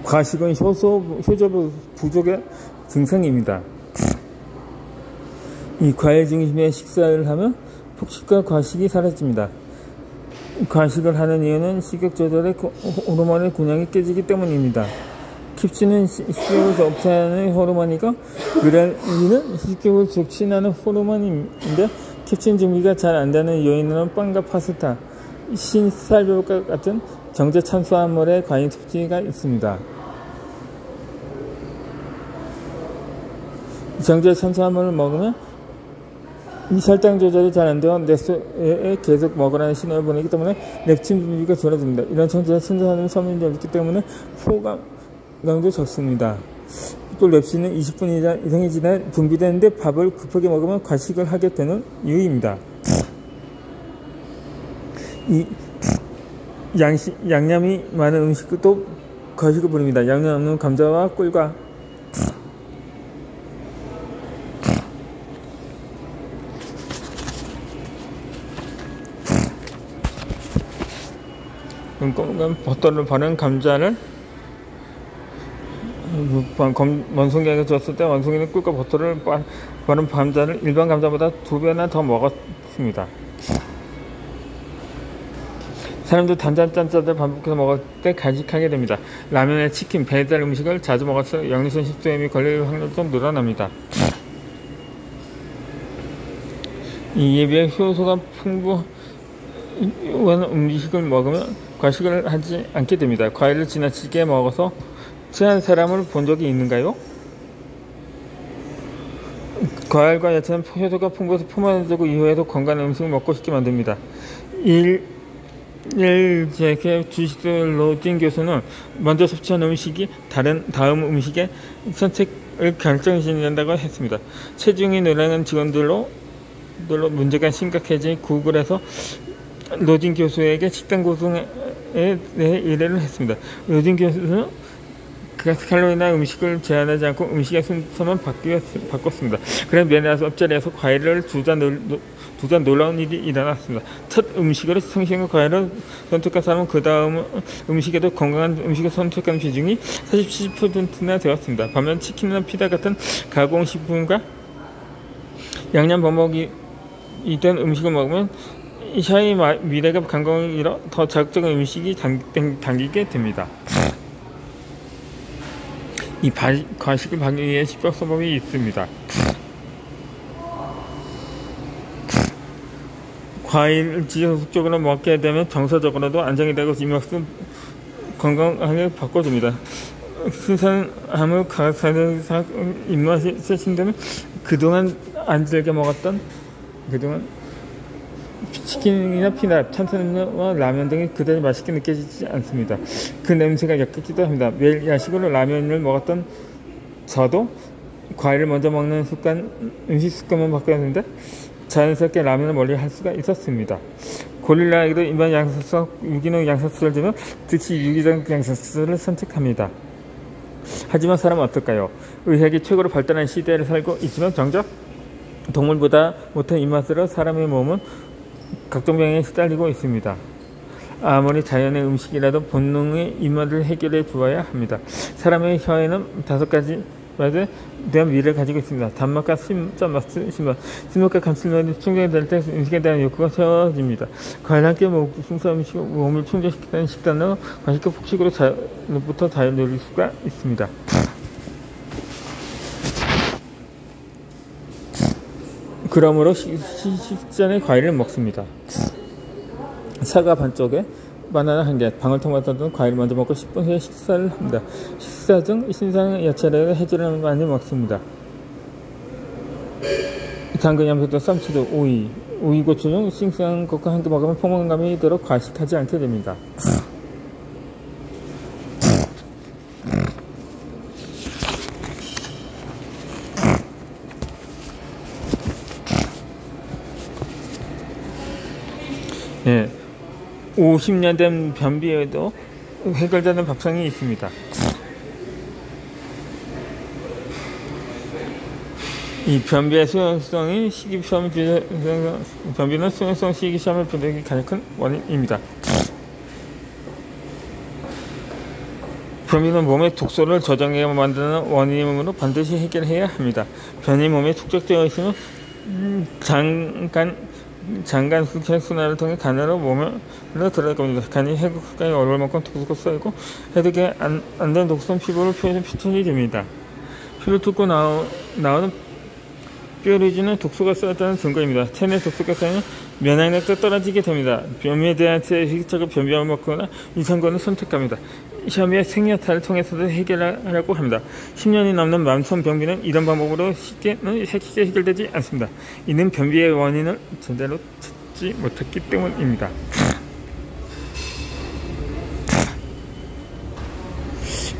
과식은 효소 부족의 증상입니다. 이 과일 중심의 식사를 하면 폭식과 과식이 사라집니다. 과식을 하는 이유는 식욕 조절의 호르몬의 균형이 깨지기 때문입니다. 킵신은 식욕을 억제하는 호르몬이고 그랄린은 식욕을 촉진하는 호르몬인데 킵신 증비가 잘 안되는 요인으로는 빵과 파스타, 신쌀밥과 같은 정제 탄수화물의 과잉 섭취가 있습니다. 정제 탄수화물을 먹으면 이 혈당 조절이 잘 안되어 뇌에 계속 먹으라는 신호를 보내기 때문에 렙틴 분비가 줄어듭니다. 이런 정제 탄수화물은 섬유질이 없기 때문에 포만감도 적습니다. 또 렙틴은 20분 이상이 지나 분비되는데 밥을 급하게 먹으면 과식을 하게 되는 이유입니다. 이 양념이 많은 음식도 과식을 부릅니다. 양념 없는 감자와 꿀과 버터를 바른 감자를 원숭이에게 줬을 때 원숭이는 꿀과 버터를 바른 감자를 일반 감자보다 2배나 더 먹었습니다. 사람도 단짠짠짜를 반복해서 먹을 때 간식하게 됩니다. 라면에 치킨, 배달 음식을 자주 먹어서 역류성 식도염이 걸릴 확률이 좀 늘어납니다. 이에 비해 효소가 풍부한 음식을 먹으면 과식을 하지 않게 됩니다. 과일을 지나치게 먹어서 체한 사람을 본 적이 있는가요? 과일과 야채는 효소가 풍부해서 포만해지고 이후에도 건강한 음식을 먹고 싶게 만듭니다. 제게 주식도 로진 교수는 먼저 섭취한 음식이 다음 음식의 선택을 결정짓는다고 했습니다. 체중이 늘어나는 직원들로 문제가 심각해진 구글에서 로진 교수에게 식단 구성에 대해 의뢰를 했습니다. 로진 교수는 칼로리나 음식을 제한하지 않고 음식의 순서만 바꿨습니다. 그래서 매일 앞자리에서 과일을 두 잔 놀라운 일이 일어났습니다. 첫 음식으로 생선과 과일을 선택한 사람은 그 다음 음식에도 건강한 음식을 선택하는 비중이 47%나 되었습니다. 반면 치킨이나 피자 같은 가공식품과 양념 버먹이 된 음식을 먹으면 혀의 미래가 건강을 잃어 더 자극적인 음식이 당기게 됩니다. 이 과식을 막기 위해 식법서법이 있습니다. 과일을 지속적으로 먹게 되면 정서적으로도 안정이 되고 입맛도 건강하게 바꿔줍니다. 신선함을 가득한 입맛이 세신다면 그동안 안 즐겨 먹었던 치킨이나 피넛, 탄수화물과 라면 등이 그다지 맛있게 느껴지지 않습니다. 그 냄새가 역겹기도 합니다. 매일 야식으로 라면을 먹었던 저도 과일을 먼저 먹는 음식 습관만 바뀌었는데 자연스럽게 라면을 멀리 할 수가 있었습니다. 고릴라에게도 일반 양산수와 유기농 양산수를 주면 즉시 유기적 양산수를 선택합니다. 하지만 사람은 어떨까요? 의학이 최고로 발달한 시대를 살고 있지만 정작 동물보다 못한 입맛으로 사람의 몸은 각종 병에 시달리고 있습니다. 아무리 자연의 음식이라도 본능의 입맛을 해결해 주어야 합니다. 사람의 혀에는 5가지 맛에 대한 미를 가지고 있습니다. 단맛과 신맛, 신맛과 감칠맛이 충족될 때 음식에 대한 욕구가 채워집니다. 과일 함께 먹고 순수한 음식, 몸을 충족시키는 식단으로 과식과 폭식으로부터 자유를 누릴 수가 있습니다. 그러므로 식전에 과일을 먹습니다. 사과 반쪽에 바나나 1개, 방울토마토 등 과일을 먼저 먹고 10분 후에 식사를 합니다. 식사 중 신선 야채를 해조를 많이 먹습니다. 당근, 양배추, 쌈치도, 오이, 고추 등 싱싱한 것과 함께 먹으면 포만감이 들어 과식하지 않게 됩니다. 예, 50년 된 변비에도 해결되는 밥상이 있습니다. 이 변비의 수용성이 변비는 수용성 식이시험을 부르기 가장 큰 원인입니다. 변비는 몸의 독소를 저장해 만드는 원인으로 반드시 해결해야 합니다. 변이 몸에 축적되어 있으면 장간 순환을 통해 간으로 몸으로 들어갈 겁니다. 간이 해독하기 어려울 만큼 독소가 쌓이고 해독이 안 된 독소는 피부를 표현이 됩니다. 피를 뚫고 나오는 뾰루지는 독소가 쌓였다는 증거입니다. 체내 독소가 쌓이면 면역력도 떨어지게 됩니다. 변비에 대한 희귀적인 변비약을 먹거나 유산균을 선택합니다. 시험의 생리탈을 통해서도 해결하려고 합니다. 10년이 넘는 만성 변비는 이런 방법으로 쉽게 해결되지 않습니다. 이는 변비의 원인을 제대로 찾지 못했기 때문입니다.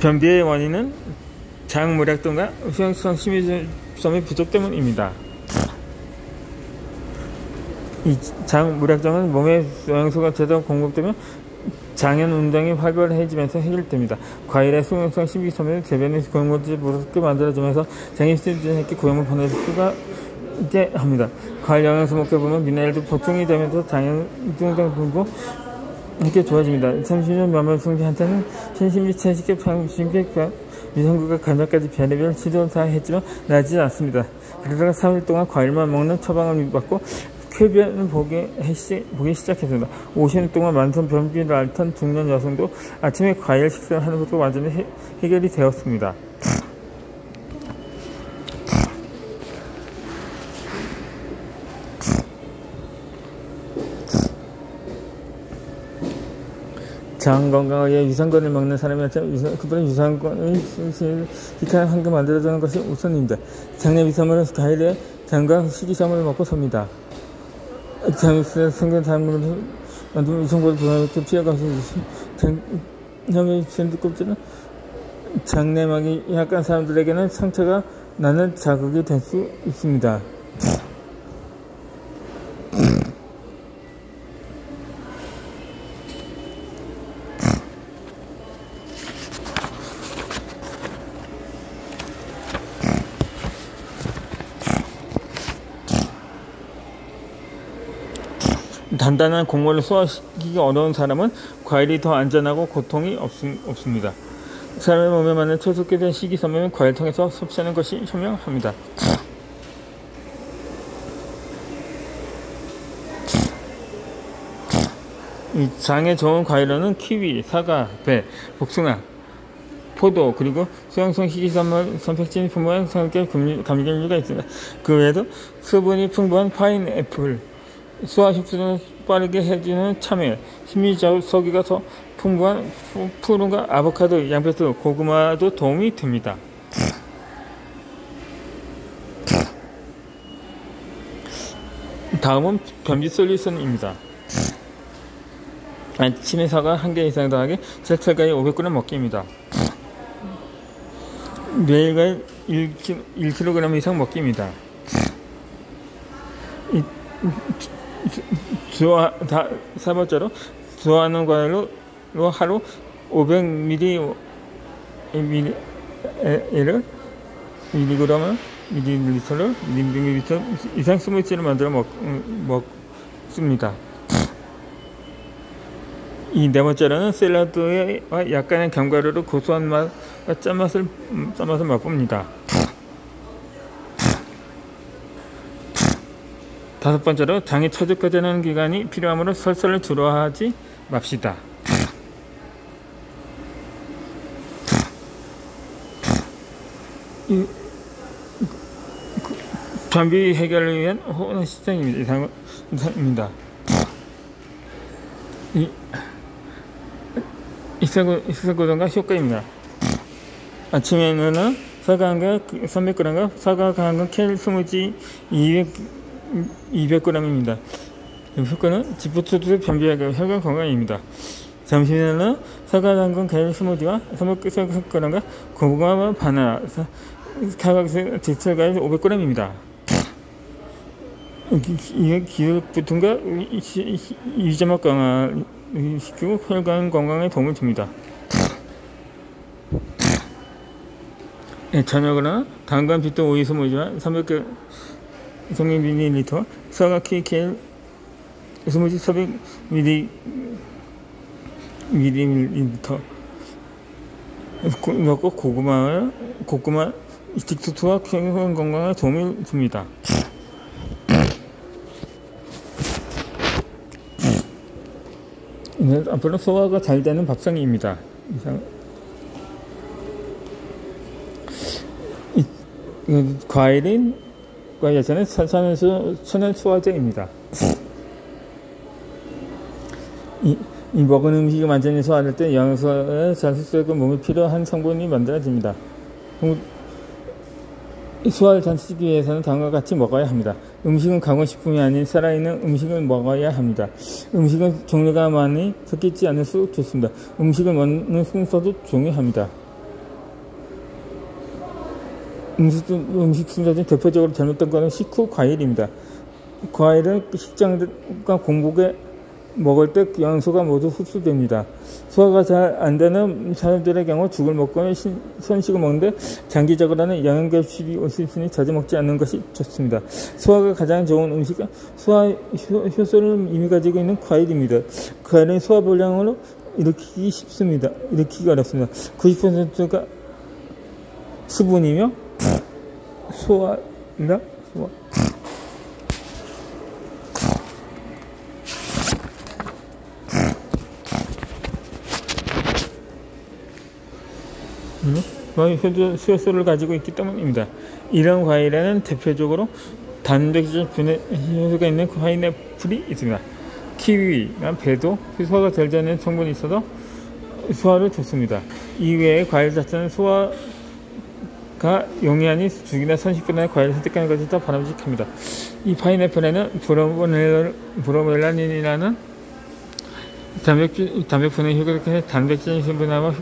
변비의 원인은 장무략등과 수용성 심유점의 부족 때문입니다. 이 장무략증은 몸에 영양소가 제대로 공급되면 장현 운동이 활발해지면서 해결됩니다. 과일의 수용성 식이섬유는 대변의 고용물질이 무섭게 만들어지면서 장이 수질했게 고용을 보낼 수가 있게 합니다. 과일 영양소 먹게 보면 미네랄도 보충이 되면서 장현 운동도 이렇게 좋아집니다. 30년 면역 승리 한테는 신심리 체식의 방식의 유산균과 간장까지 별의별 치료를 다 했지만 나아지지 않습니다. 그러다가 3일 동안 과일만 먹는 처방을 받고 쾌변을 보기 시작했습니다. 50년 동안 만성 변비를 앓던 중년 여성도 아침에 과일 식사를 하는 것도 완전히 해결이 되었습니다. 장 건강을 위해 유산균을 먹는 사람한테 그분은 유산균을 기타를 한개 만들어주는 것이 우선입니다. 장내 위산물은 과일에 장과 식이섬유를 먹고 섭니다. 장에서 생긴 사람들은 만두면 위성보다 부담스럽게 피해가서 장염의 밴드껍질은 장내막이 약한 사람들에게는 상처가 나는 자극이 될 수 있습니다. 단단한 곡물을 소화시키기 어려운 사람은 과일이 더 안전하고 고통이 없습니다. 사람의 몸에 맞는 최적화된 된 식이섬유는 과일을 통해서 섭취하는 것이 현명합니다. 이 장에 좋은 과일로는 키위, 사과, 배, 복숭아, 포도, 그리고 수용성 식이섬유 선택진이 풍부한 감귤류가 있습니다. 그 외에도 수분이 풍부한 파인애플, 소화 흡수를 빠르게 해주는 참외, 식물서기가 더 풍부한 푸른과 아보카도, 양배추, 고구마도 도움이 됩니다. 다음은 변비 솔루션입니다. 아침에 사과 1개 이상 더하기 셀철가위 500g 먹기입니다. 매일과일 1kg 이상 먹기입니다. 세 번째로 좋아하는 과일로 하루 500ml를 밀리리터 이상 스무디를 만들어 먹습니다. 이 네 번째로는 샐러드와 약간의 견과류로 고소한 맛과 짠맛을 맛봅니다. 다섯 번째로 장이 처지되는 기간이 필요하므로 설사를 주로 하지 맙시다. 변비 해결을 위한 호흡 시스템입니다. 익살고등과 효과입니다. 아침에는 사과 1개 300g과 사과 1개 켈 스무디 200g입니다. 효과는 지프투드 변비약의 혈관 건강입니다. 점심에는 사과 당근 켈 스무디와 300g과 고구마 바나나 사과색 제철과일 500g입니다. 이게 기혈부통과 유자막 강화시키고 혈관 건강에 도움을 줍니다. 저녁으로는 당근 비트 오이 스무디와 300g 성인 ml, 사과 케이크 스무디 400ml, 먹고 고구마 딕토트와 건강에 도움을 줍니다. 앞으로 소화가 잘 되는 밥상입니다. 과일과 야채는 천연 소화제입니다. 이 먹은 음식이 완전히 소화될 때 영양소에 잘 흡수되고 몸에 필요한 성분이 만들어집니다. 소화를 잘 시키기 위해서는 다음과 같이 먹어야 합니다. 음식은 가공식품이 아닌 살아있는 음식을 먹어야 합니다. 음식은 종류가 많이 섞이지 않을수록 좋습니다. 음식을 먹는 순서도 중요합니다. 음식 순서 중 대표적으로 잘못된 것은 식후 과일입니다. 과일은 식장과 공복에 먹을 때 영양소가 모두 흡수됩니다. 소화가 잘 안되는 사람들의 경우 죽을 먹거나 선식을 먹는데 장기적으로는 영양결핍이 올 수 있으니 자주 먹지 않는 것이 좋습니다. 소화가 가장 좋은 음식은 소화 효소를 이미 가지고 있는 과일입니다. 과일은 소화불량으로 일으키기 어렵습니다. 90%가 수분이며 소화입니다. 효소를 가지고 있기 때문입니다. 이런 과일에는 대표적으로 단백질 분해 효소가 있는 파인애플이 있습니다. 키위나 배도 소화가 덜 되는 성분이 있어서 소화를 좋습니다. 이외에 과일 자체는 소화가 용이하니 죽이나 선식보다는 과일을 선택하는 것이 더 바람직합니다. 이 파인애플에는 브로멜라닌이라는 단백 분해 효과를 단백질 분해와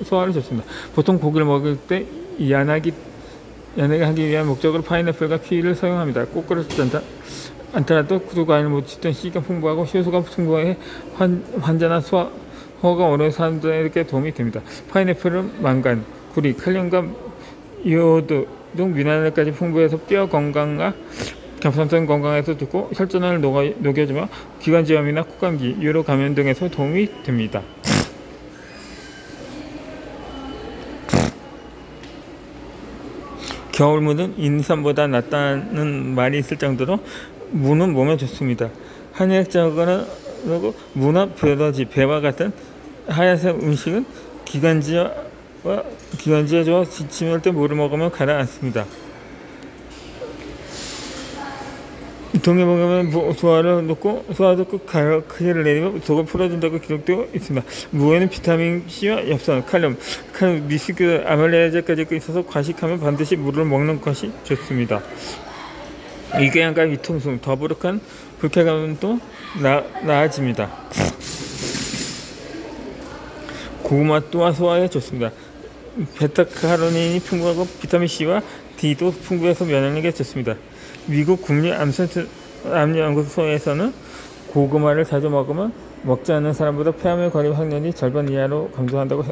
소화를 좋습니다. 보통 고기를 먹을 때 연하게 하기 위한 목적으로 파인애플과 키위를 사용합니다. 꼭 그렇지 않더라도 구두 과일을 못 씹던 C가 풍부하고 효소가 풍부해 환자나 소화가 어려운 사람들에게 도움이 됩니다. 파인애플은 망간, 구리, 칼륨과 이오드 등 미네랄까지 풍부해서 뼈 건강과 갑상선 건강에서 좋고 혈전을 녹여주며 기관지염이나 코감기, 유로 감염 등에서 도움이 됩니다. 겨울무는 인삼보다 낫다는 말이 있을 정도로 무는 몸에 좋습니다. 한의학적으로 무나 벼더지, 배와 같은 하얀색 음식은 기관지에 좋아 지칠 때 무를 먹으면 가라앉습니다. 동해 먹으면 소화도 꼭 가열을 내리며 속을 풀어준다고 기록되어 있습니다. 무에는 비타민 C와 엽산, 칼륨, 미스크, 아말레아제까지 있어서 과식하면 반드시 무를 먹는 것이 좋습니다. 위궤양과 위통증, 더부룩한 불쾌감도 나아집니다. 고구마 또한 소화에 좋습니다. 베타카로틴이 풍부하고 비타민 C와 D도 풍부해서 면역력에 좋습니다. 미국 국립암연구소에서는 고구마를 자주 먹으면 먹지 않는 사람보다 폐암의 관리 확률이 절반 이하로 감소한다고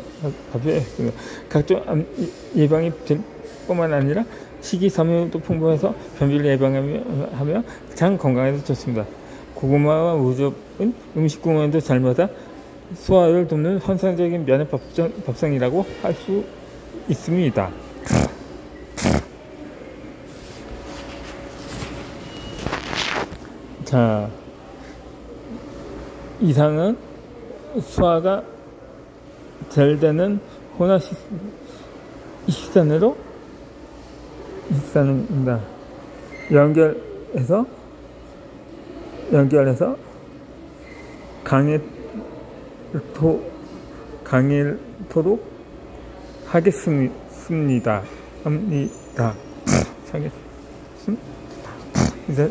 발표했습니다. 각종 암 예방이 될 뿐만 아니라 식이섬유도 풍부해서 변비를 예방하며 장 건강에도 좋습니다. 고구마와 우즙은 음식 공원도 잘 맞아 소화를 돕는 환상적인 면역 밥상이라고 할 수 있습니다. 자, 이상은 소화가 잘 되는 혼합 식단입니다. 연결해서 강일토록 하겠습니다. 이제